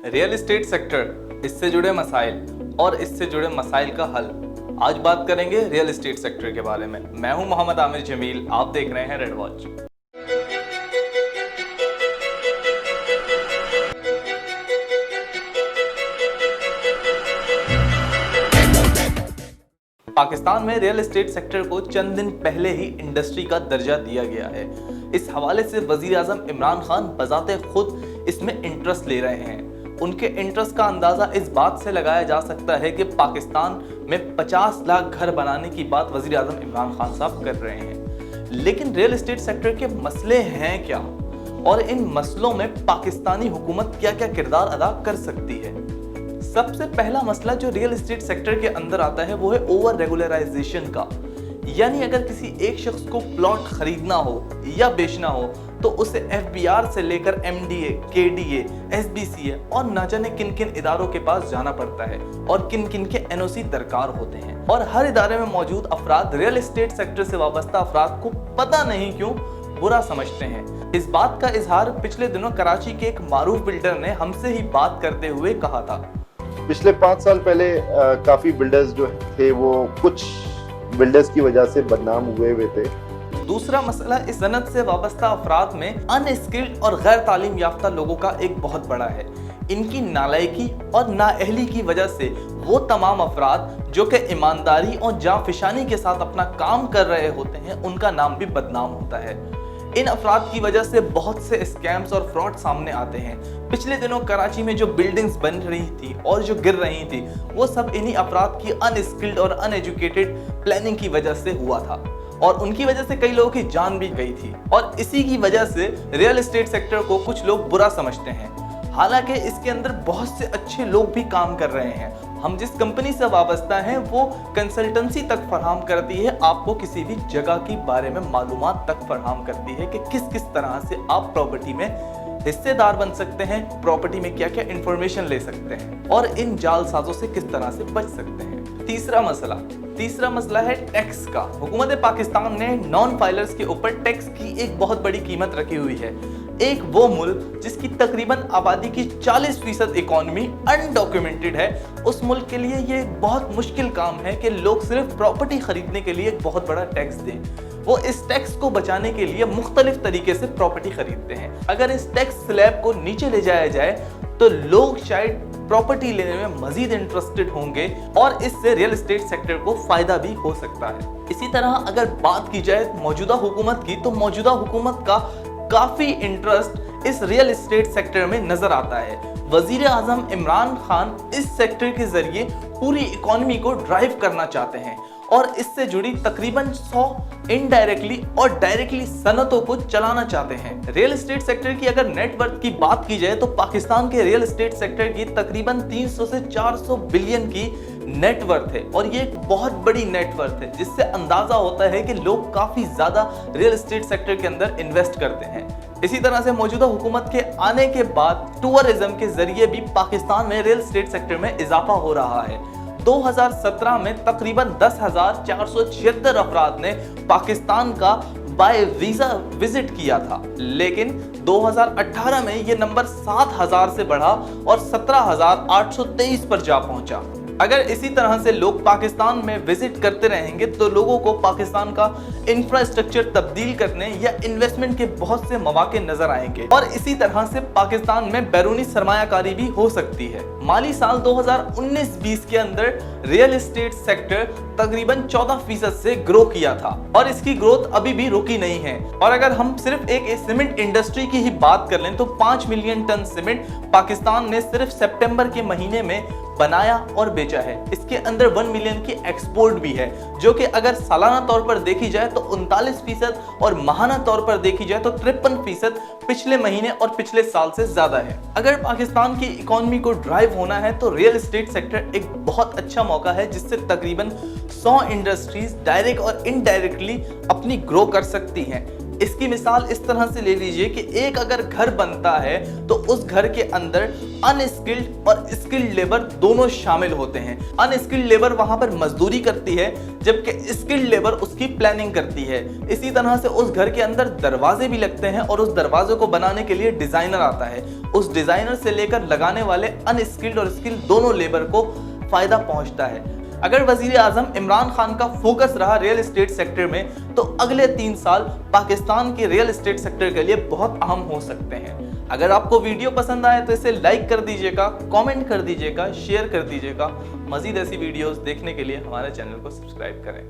Real estate sector, इससे जुड़े मसाइल और इससे जुड़े मसाइल का हल। आज बात करेंगे रियल एस्टेट सेक्टर के बारे में। मैं हूं मोहम्मद आमिर जमील, आप देख रहे हैं रेड वॉच। पाकिस्तान में रियल एस्टेट सेक्टर को चंद दिन पहले ही इंडस्ट्री का दर्जा दिया गया है। इस हवाले से वजीर आजम इमरान खान बजाते खुद इसमें इंटरेस्ट ले रहे हैं। उनके इंटरेस्ट का अंदाजा इस बात से लगाया जा सकता है कि पाकिस्तान में 50 लाख घर बनाने की बात वजीर आजम इमरान खान साहब कर रहे हैं। लेकिन रियल एस्टेट सेक्टर के मसले हैं क्या, और इन मसलों में पाकिस्तानी हुकूमत क्या क्या किरदार अदा कर सकती है? सबसे पहला मसला जो रियल एस्टेट सेक्टर के अंदर आता है वो है ओवर रेगुलराइजेशन का। यानी अगर किसी एक शख्स को प्लॉट खरीदना हो या बेचना हो तो उसे FBR से लेकर MDA, KDA, SBCA और न जाने किन किन इदारों के पास जाना पड़ता है और किन किन के NOC दरकार होते हैं। और हर इदारे में मौजूद अफराद रियल एस्टेट सेक्टर से वाबस्ता अफराद को पता नहीं क्यों बुरा समझते हैं। इस बात का इजहार पिछले दिनों कराची के एक मारूफ बिल्डर ने हमसे ही बात करते हुए कहा था। पिछले 5 साल पहले काफी बिल्डर्स जो थे वो कुछ बिल्डर्स की वजह से बदनाम हुए थे। दूसरा मसला इस सनत से वाबस्ता अफराद में अनस्किल्ड और गैर तालीम याफ्ता लोगों का एक बहुत बड़ा है। इनकी नालायकी और नाअहली की वजह से वो तमाम अफराद जो कि ईमानदारी और जांफिशानी के साथ अपना काम कर रहे होते हैं उनका नाम भी बदनाम होता है। इन अफराद की वजह से बहुत से स्कैम्स और फ्रॉड सामने आते हैं। पिछले दिनों कराची में जो बिल्डिंग्स बन रही थी और जो गिर रही थी वो सब इन्हीं अफराद की अनस्किल्ड और अनएजुकेटेड प्लानिंग की वजह से हुआ था, और उनकी वजह से कई लोगों की जान भी गई थी। और इसी की वजह से रियल एस्टेट सेक्टर को कुछ लोग बुरा समझते हैं, हालांकि इसके अंदर बहुत से अच्छे लोग भी काम कर रहे हैं। हम जिस कंपनी से वाबस्ता हैं वो कंसल्टेंसी तक फराहम करती है, आपको किसी भी जगह के बारे में मालूमात तक फराहम करती है कि किस किस तरह से आप प्रॉपर्टी में हिस्सेदार बन सकते हैं, प्रॉपर्टी में क्या क्या इंफॉर्मेशन ले सकते हैं और इन जालसाजों से किस तरह से बच सकते हैं। तीसरा मसला है टैक्स का। हुकूमत पाकिस्तान ने नॉन फाइलर्स के ऊपर टैक्स की एक बहुत बड़ी कीमत रखी हुई है। एक वो मुल्क जिसकी तकरीबन आबादी की 40% इकोनॉमी अनडॉक्यूमेंटेड है, उस मुल्क के लिए ये एक बहुत मुश्किल काम है कि लोग सिर्फ प्रॉपर्टी खरीदने के लिए एक बहुत बड़ा टैक्स दें। वो इस टैक्स को बचाने के लिए मुख्तलिफ तरीके से प्रॉपर्टी खरीदते हैं। अगर इस टैक्स स्लैब को नीचे ले जाया जाए तो लोग शायद प्रॉपर्टी लेने में मजीद इंटरेस्टेड होंगे और इससे रियल एस्टेट सेक्टर को फायदा भी हो सकता है। इसी तरह अगर बात की जाए मौजूदा हुकूमत की, तो मौजूदा हुकूमत का काफी इंटरेस्ट इस रियल एस्टेट सेक्टर में नजर आता है। वजीर आजम इमरान खान इस सेक्टर के जरिए पूरी इकोनॉमी को ड्राइव करना चाहते हैं और इससे जुड़ी तकरीबन 100 इनडायरेक्टली और डायरेक्टली सनतों को चलाना चाहते हैं। रियल एस्टेट सेक्टर की अगर नेटवर्थ की बात की जाए तो पाकिस्तान के रियल एस्टेट सेक्टर की तकरीबन 300 से 400 बिलियन की नेटवर्थ है, और ये एक बहुत बड़ी नेटवर्थ है, जिससे अंदाजा होता है कि लोग काफी ज्यादा रियल एस्टेट सेक्टर के अंदर इन्वेस्ट करते हैं। इसी तरह से मौजूदा हुकूमत के आने के बाद टूरिज्म के जरिए भी पाकिस्तान में रियल एस्टेट सेक्टर में इजाफा हो रहा है। 2017 में तकरीबन 10,476 अफराद ने पाकिस्तान का बाय वीजा विजिट किया था, लेकिन 2018 में ये नंबर 7,000 से बढ़ा और 17,823 पर जा पहुंचा। अगर इसी तरह से लोग पाकिस्तान में विजिट करते रहेंगे तो लोगों को पाकिस्तान का इंफ्रास्ट्रक्चर तब्दील करने या इन्वेस्टमेंट के बहुत से मौके नजर आएंगे, और इसी तरह से पाकिस्तान में बैरूनी सरमायाकारी भी हो सकती है। माली साल 2019-20 के अंदर रियल एस्टेट सेक्टर तकरीबन 14% से ग्रो किया था, और इसकी ग्रोथ अभी भी रुकी नहीं है। और अगर हम सिर्फ एक सीमेंट इंडस्ट्री की ही बात कर लें तो 5 मिलियन टन सीमेंट पाकिस्तान ने सिर्फ सितंबर के महीने में बनाया और बेचा है। इसके अंदर 1 मिलियन की एक्सपोर्ट भी है, जो कि अगर सालाना तौर पर देखी जाए तो 39% और माहाना तौर पर देखी जाए तो 53% पिछले महीने और पिछले साल से ज्यादा है। अगर पाकिस्तान की इकोनॉमी को ड्राइव होना है तो रियल एस्टेट सेक्टर एक बहुत अच्छा मौका है, जिससे तकरीबन 100 इंडस्ट्रीज डायरेक्ट और इनडायरेक्टली अपनी ग्रो कर सकती हैं। इसकी मिसाल इस तरह से ले लीजिए कि एक अगर घर बनता है तो उस घर के अंदर अनस्किल्ड और स्किल्ड लेबर दोनों शामिल होते हैं। अनस्किल्ड लेबर वहां पर मजदूरी करती है जबकि स्किल्ड लेबर उसकी प्लानिंग करती है। इसी तरह से उस घर के अंदर दरवाजे भी लगते हैं और उस दरवाजे को बनाने के लिए डिजाइनर आता है। उस डिजाइनर से लेकर लगाने वाले अनस्किल्ड और स्किल्ड दोनों लेबर को फायदा पहुंचता है। अगर वजीर आजम इमरान खान का फोकस रहा रियल एस्टेट सेक्टर में तो अगले 3 साल पाकिस्तान के रियल एस्टेट सेक्टर के लिए बहुत अहम हो सकते हैं। अगर आपको वीडियो पसंद आए तो इसे लाइक कर दीजिएगा, कमेंट कर दीजिएगा, शेयर कर दीजिएगा। मजीद ऐसी वीडियोस देखने के लिए हमारे चैनल को सब्सक्राइब करें।